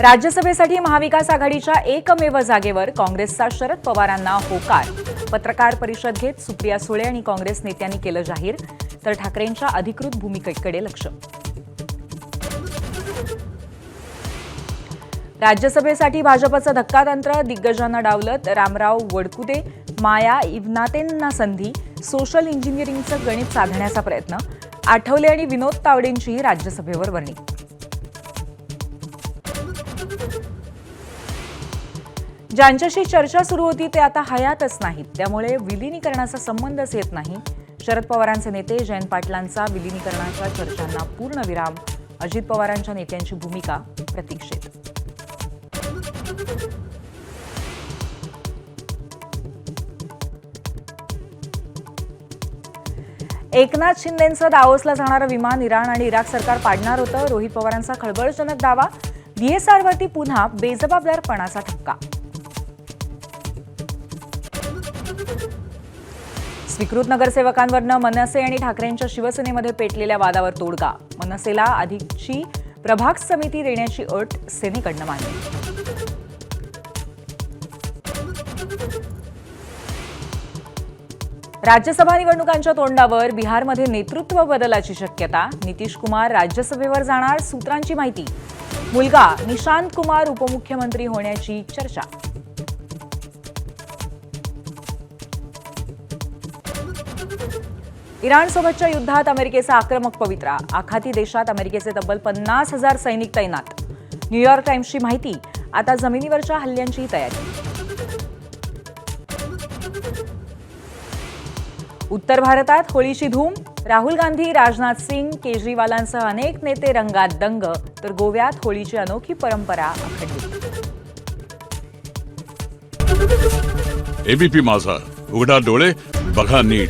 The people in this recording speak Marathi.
राज्यसभेसाठी महाविकास आघाडीच्या एकमेव जागेवर काँग्रेसचा शरद पवारांना होकार. पत्रकार परिषद घेत सुप्रिया सुळे आणि काँग्रेस नेत्यांनी केलं जाहीर, तर ठाकरेंच्या अधिकृत भूमिकेकडे लक्ष. राज्यसभेसाठी भाजपचं धक्कातंत्र, दिग्गजांना डावलत रामराव वडकुदे, माया इव्नातेंना संधी, सोशल इंजिनिअरिंगचं गणित साधण्याचा प्रयत्न. आठवले आणि विनोद तावडेंची राज्यसभेवर वर्णी. ज्यांच्याशी चर्चा सुरू होती ते आता हयातच नाहीत, त्यामुळे विलीनीकरणाचा संबंधच येत नाही. शरद पवारांचे नेते जयंत पाटलांचा विलीनीकरणाच्या चर्चांना पूर्णविराम. अजित पवारांच्या नेत्यांची भूमिका प्रतीक्षेत. एकनाथ शिंदेंचं दावोसला जाणारं विमान इराण आणि इराक सरकार पाडणार होतं. रोहित पवारांचा खळबळजनक दावा. डीएसआरवरती पुन्हा बेजबाबदारपणाचा ठपका. स्वीकृत नगरसेवकांवरनं मनसे आणि ठाकरेंच्या शिवसेनेमध्ये पेटलेल्या वादावर तोडगा. मनसेला अधिकची प्रभाग समिती देण्याची अट सेनेकडनं मान्य. राज्यसभा निवडणुकांच्या तोंडावर बिहारमध्ये नेतृत्व बदलाची शक्यता. नितीश कुमार राज्यसभेवर जाणार, सूत्रांची माहिती. मुलगा निशांत कुमार उपमुख्यमंत्री होण्याची चर्चा. इराणसोबतच्या युद्धात अमेरिकेचा आक्रमक पवित्रा. आखाती देशात अमेरिकेचे तब्बल 50,000 सैनिक तैनात. न्यूयॉर्क टाइम्सची माहिती. आता जमिनीवरच्या हल्ल्यांची तयारी. उत्तर भारतात होळीची धूम. राहुल गांधी, राजनाथ सिंग, केजरीवालांसह अनेक नेते रंगात दंग, तर गोव्यात होळीची अनोखी परंपरा अखंडित. एबीपी माझा, उघडा डोळे बघा नीट.